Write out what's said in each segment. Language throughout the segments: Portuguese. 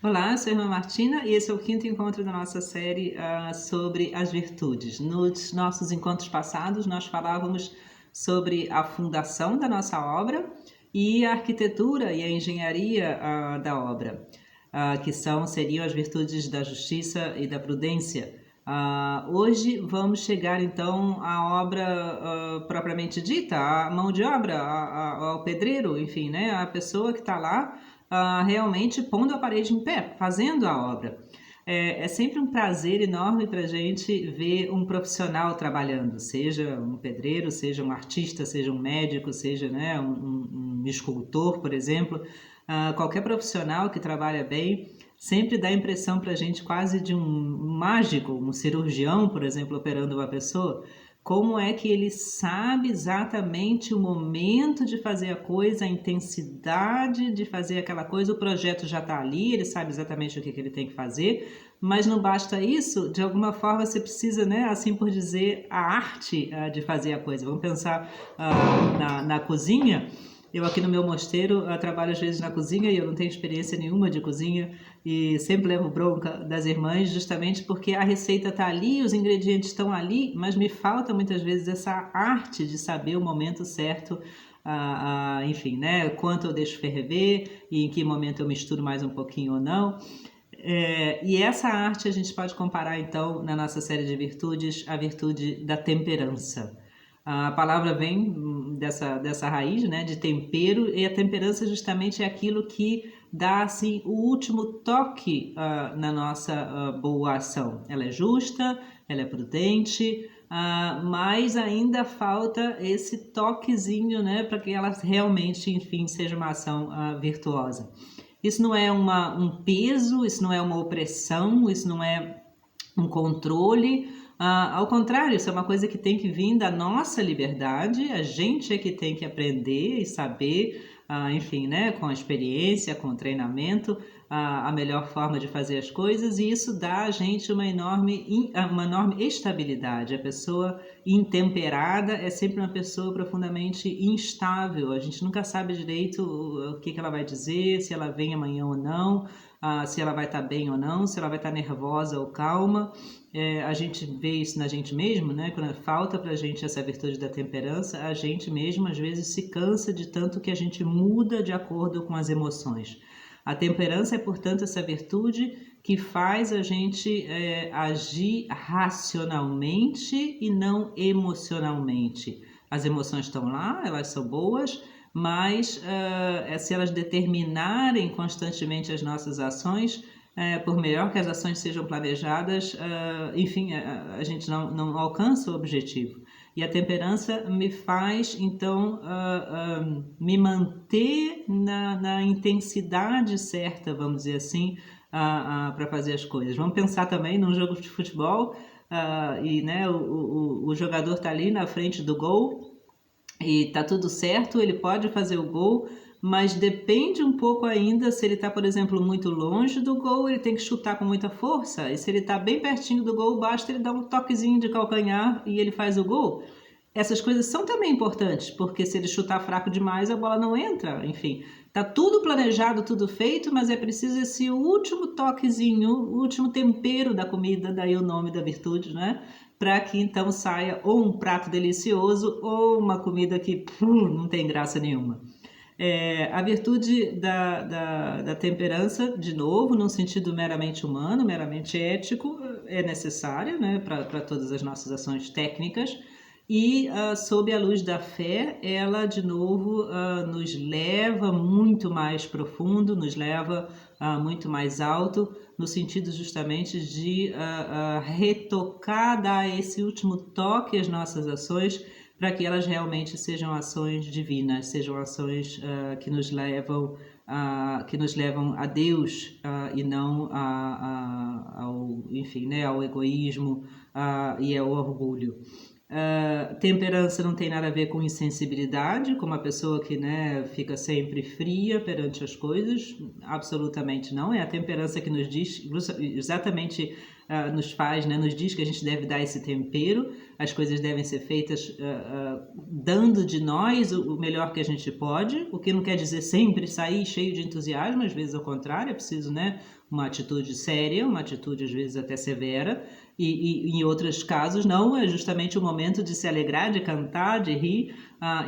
Olá, eu sou a irmã Martina e esse é o quinto encontro da nossa série sobre as virtudes. Nos nossos encontros passados, nós falávamos sobre a fundação da nossa obra e a arquitetura e a engenharia da obra, seriam as virtudes da justiça e da prudência. Hoje vamos chegar então à obra propriamente dita, à mão de obra, ao pedreiro, enfim, né, a pessoa que está lá realmente pondo a parede em pé, fazendo a obra. É sempre um prazer enorme para a gente ver um profissional trabalhando, seja um pedreiro, seja um artista, seja um médico, seja, né, um escultor, por exemplo. Qualquer profissional que trabalha bem sempre dá a impressão para a gente quase de um mágico, um cirurgião, por exemplo, operando uma pessoa. Como é que ele sabe exatamente o momento de fazer a coisa, a intensidade de fazer aquela coisa, o projeto já está ali, ele sabe exatamente o que ele tem que fazer, mas não basta isso, de alguma forma você precisa, né, assim por dizer, a arte de fazer a coisa. Vamos pensar na cozinha. Eu aqui no meu mosteiro trabalho às vezes na cozinha e eu não tenho experiência nenhuma de cozinha e sempre levo bronca das irmãs justamente porque a receita está ali, os ingredientes estão ali, mas me falta muitas vezes essa arte de saber o momento certo, enfim, né? Quanto eu deixo ferver e em que momento eu misturo mais um pouquinho ou não. E essa arte a gente pode comparar então na nossa série de virtudes a virtude da temperança. A palavra vem dessa raiz, né, de tempero, e a temperança justamente é aquilo que dá assim, o último toque na nossa boa ação. Ela é justa, ela é prudente, mas ainda falta esse toquezinho, né, para que ela realmente, enfim, seja uma ação virtuosa. Isso não é um peso, isso não é uma opressão, isso não é um controle. Ao contrário, isso é uma coisa que tem que vir da nossa liberdade, a gente é que tem que aprender e saber, enfim, né, com a experiência, com o treinamento, a melhor forma de fazer as coisas, e isso dá a gente uma enorme estabilidade. A pessoa intemperada é sempre uma pessoa profundamente instável, a gente nunca sabe direito o que ela vai dizer, se ela vem amanhã ou não, se ela vai estar bem ou não, se ela vai estar nervosa ou calma. A gente vê isso na gente mesmo, né? Quando falta para a gente essa virtude da temperança, a gente mesmo às vezes se cansa de tanto que a gente muda de acordo com as emoções. A temperança é, portanto, essa virtude que faz a gente agir racionalmente e não emocionalmente. As emoções estão lá, elas são boas, mas se elas determinarem constantemente as nossas ações, por melhor que as ações sejam planejadas, enfim, a gente não alcança o objetivo. E a temperança me faz, então, me manter na intensidade certa, vamos dizer assim, para fazer as coisas. Vamos pensar também num jogo de futebol, e né, o jogador está ali na frente do gol, e tá tudo certo, ele pode fazer o gol, mas depende um pouco ainda se ele está, por exemplo, muito longe do gol, ele tem que chutar com muita força, e se ele está bem pertinho do gol, basta ele dar um toquezinho de calcanhar e ele faz o gol. Essas coisas são também importantes, porque se ele chutar fraco demais, a bola não entra, enfim. Tá tudo planejado, tudo feito, mas é preciso esse último toquezinho, o último tempero da comida, daí o nome da virtude, né? Para que então saia ou um prato delicioso ou uma comida que não tem graça nenhuma. A virtude da temperança, de novo, num sentido meramente humano, meramente ético, é necessária, né, para todas as nossas ações técnicas, e sob a luz da fé, ela de novo nos leva muito mais profundo, nos leva muito mais alto, no sentido justamente de retocar, dar esse último toque às nossas ações, para que elas realmente sejam ações divinas, sejam ações que nos levam a Deus e não enfim, né, ao egoísmo e ao orgulho. Temperança não tem nada a ver com insensibilidade, como a pessoa que, né, fica sempre fria perante as coisas, absolutamente não. É a temperança que nos diz exatamente nos faz, né, nos diz que a gente deve dar esse tempero, as coisas devem ser feitas dando de nós o melhor que a gente pode, o que não quer dizer sempre sair cheio de entusiasmo, às vezes ao contrário, é preciso, né, uma atitude séria, uma atitude às vezes até severa, e em outros casos não, é justamente o momento de se alegrar, de cantar, de rir,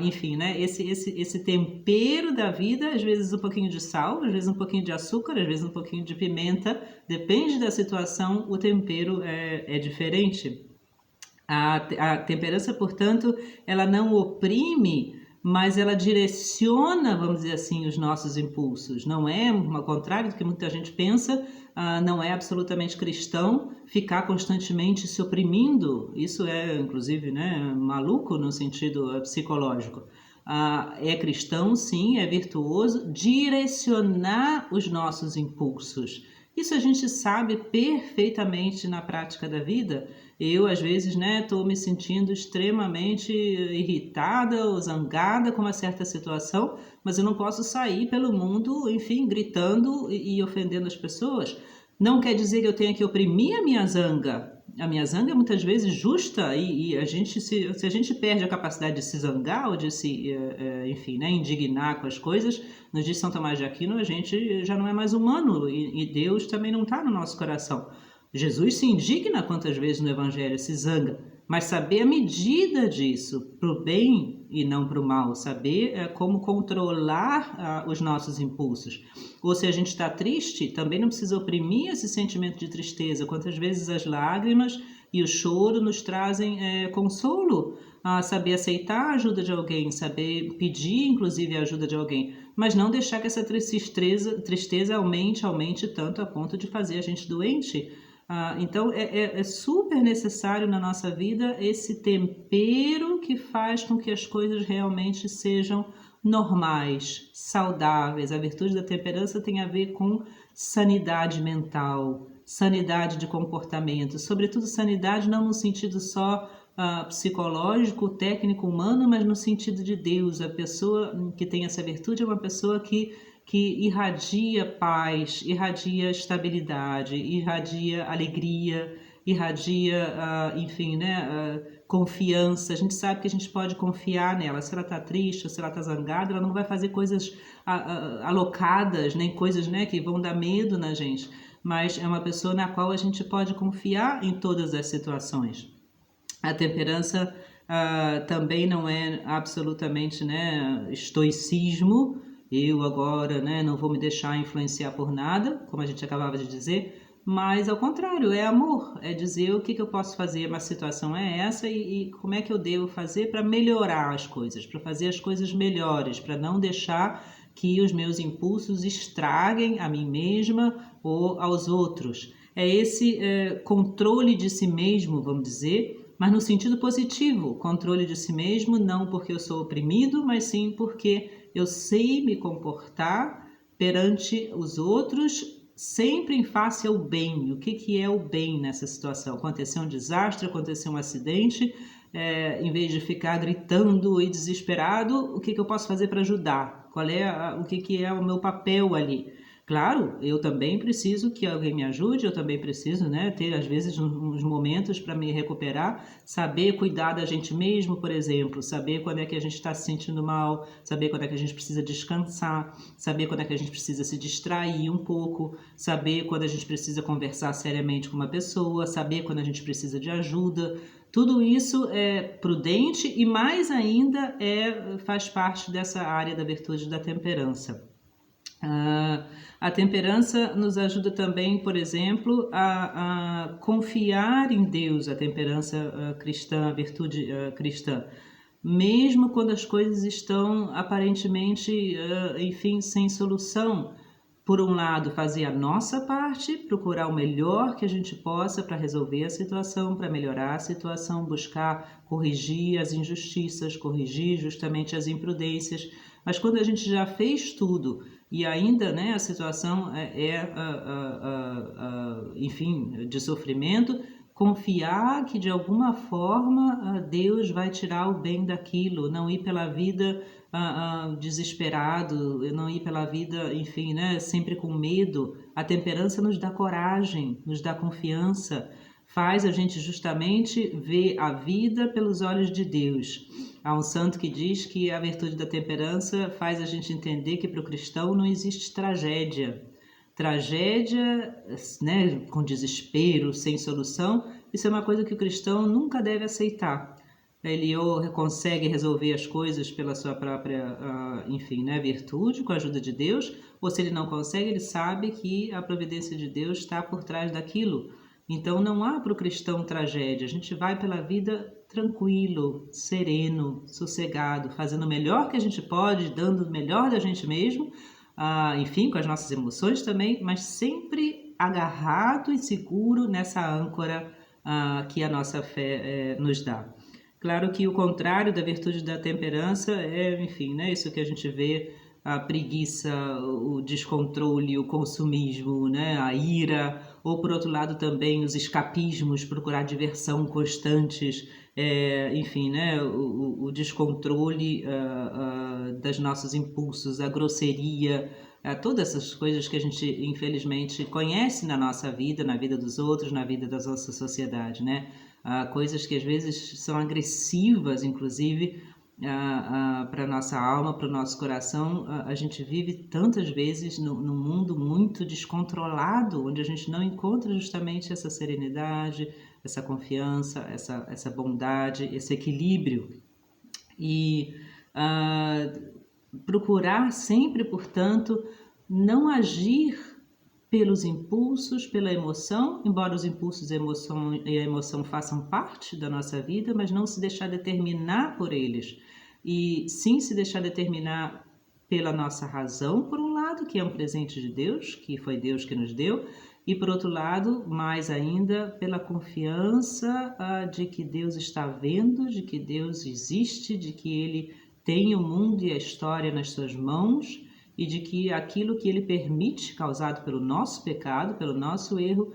enfim, né, esse tempero da vida, às vezes um pouquinho de sal, às vezes um pouquinho de açúcar, às vezes um pouquinho de pimenta, depende da situação, o tempero é diferente. A temperança, portanto, ela não oprime, mas ela direciona, vamos dizer assim, os nossos impulsos. Não é, ao contrário do que muita gente pensa, não é absolutamente cristão ficar constantemente se oprimindo. Isso é, inclusive, né, maluco no sentido psicológico. É cristão, sim, é virtuoso direcionar os nossos impulsos. Isso a gente sabe perfeitamente na prática da vida. Eu, às vezes, né, estou me sentindo extremamente irritada ou zangada com uma certa situação, mas eu não posso sair pelo mundo, enfim, gritando e ofendendo as pessoas. Não quer dizer que eu tenha que oprimir a minha zanga. A minha zanga é muitas vezes justa e a gente, se a gente perde a capacidade de se zangar ou de se, enfim, né, indignar com as coisas, nos diz São Tomás de Aquino, a gente já não é mais humano e Deus também não está no nosso coração. Jesus se indigna quantas vezes no Evangelho, se zanga, mas saber a medida disso, para o bem e não para o mal, saber como controlar os nossos impulsos. Ou se a gente está triste, também não precisa oprimir esse sentimento de tristeza, quantas vezes as lágrimas e o choro nos trazem consolo, saber aceitar a ajuda de alguém, saber pedir inclusive a ajuda de alguém, mas não deixar que essa tristeza aumente tanto a ponto de fazer a gente doente. Então é super necessário na nossa vida esse tempero que faz com que as coisas realmente sejam normais, saudáveis. A virtude da temperança tem a ver com sanidade mental, sanidade de comportamento, sobretudo sanidade não no sentido só psicológico, técnico, humano, mas no sentido de Deus. A pessoa que tem essa virtude é uma pessoa que irradia paz, irradia estabilidade, irradia alegria, irradia, enfim, né, confiança. A gente sabe que a gente pode confiar nela. Se ela está triste ou se ela está zangada, ela não vai fazer coisas alocadas, nem coisas, né, que vão dar medo na gente. Mas é uma pessoa na qual a gente pode confiar em todas as situações. A temperança também não é absolutamente, né, estoicismo. Eu agora, né, não vou me deixar influenciar por nada, como a gente acabava de dizer, mas ao contrário, é amor, é dizer o que eu posso fazer, uma situação é essa e como é que eu devo fazer para melhorar as coisas, para fazer as coisas melhores, para não deixar que os meus impulsos estraguem a mim mesma ou aos outros. É esse controle de si mesmo, vamos dizer, mas no sentido positivo, controle de si mesmo, não porque eu sou oprimido, mas sim porque eu sei me comportar perante os outros sempre em face ao bem. O que é o bem nessa situação? Aconteceu um desastre, aconteceu um acidente, em vez de ficar gritando e desesperado, o que eu posso fazer para ajudar? O que é o meu papel ali? Claro, eu também preciso que alguém me ajude, eu também preciso, né, ter às vezes uns momentos para me recuperar, saber cuidar da gente mesmo, por exemplo, saber quando é que a gente está se sentindo mal, saber quando é que a gente precisa descansar, saber quando é que a gente precisa se distrair um pouco, saber quando a gente precisa conversar seriamente com uma pessoa, saber quando a gente precisa de ajuda. Tudo isso é prudente e mais ainda faz parte dessa área da virtude da temperança. A temperança nos ajuda também, por exemplo, a confiar em Deus, a temperança cristã, a virtude cristã, mesmo quando as coisas estão aparentemente, enfim, sem solução. Por um lado, fazer a nossa parte, procurar o melhor que a gente possa para resolver a situação, para melhorar a situação, buscar corrigir as injustiças, corrigir justamente as imprudências. Mas quando a gente já fez tudo e ainda, né, a situação enfim, de sofrimento, confiar que de alguma forma Deus vai tirar o bem daquilo, não ir pela vida desesperado, não ir pela vida, enfim, né, sempre com medo. A temperança nos dá coragem, nos dá confiança, faz a gente justamente ver a vida pelos olhos de Deus. Há um santo que diz que a virtude da temperança faz a gente entender que para o cristão não existe tragédia. Tragédia, né, com desespero, sem solução, isso é uma coisa que o cristão nunca deve aceitar. Ele ou consegue resolver as coisas pela sua própria, enfim, né, virtude, com a ajuda de Deus, ou se ele não consegue, ele sabe que a providência de Deus está por trás daquilo. Então não há para o cristão tragédia, a gente vai pela vida tranquilo, sereno, sossegado, fazendo o melhor que a gente pode, dando o melhor da gente mesmo, enfim, com as nossas emoções também, mas sempre agarrado e seguro nessa âncora que a nossa fé nos dá. Claro que o contrário da virtude da temperança é, enfim, né, isso que a gente vê, a preguiça, o descontrole, o consumismo, né, a ira, ou por outro lado também os escapismos, procurar diversão constantes, enfim, né, o descontrole dos nossos impulsos, a grosseria, todas essas coisas que a gente infelizmente conhece na nossa vida, na vida dos outros, na vida da nossa sociedade, né? Coisas que às vezes são agressivas, inclusive, para a nossa alma, para o nosso coração. A gente vive tantas vezes num mundo muito descontrolado, onde a gente não encontra justamente essa serenidade, essa confiança, essa bondade, esse equilíbrio. E procurar sempre, portanto, não agir pelos impulsos, pela emoção, embora os impulsos e a emoção façam parte da nossa vida, mas não se deixar determinar por eles. E sim se deixar determinar pela nossa razão, por um lado, que é um presente de Deus, que foi Deus que nos deu, e por outro lado, mais ainda, pela confiança de que Deus está vendo, de que Deus existe, de que Ele tem o mundo e a história nas suas mãos, e de que aquilo que Ele permite, causado pelo nosso pecado, pelo nosso erro,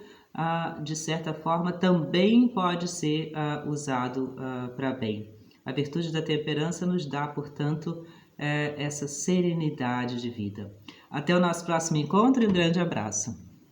de certa forma também pode ser usado para bem. A virtude da temperança nos dá, portanto, essa serenidade de vida. Até o nosso próximo encontro e um grande abraço.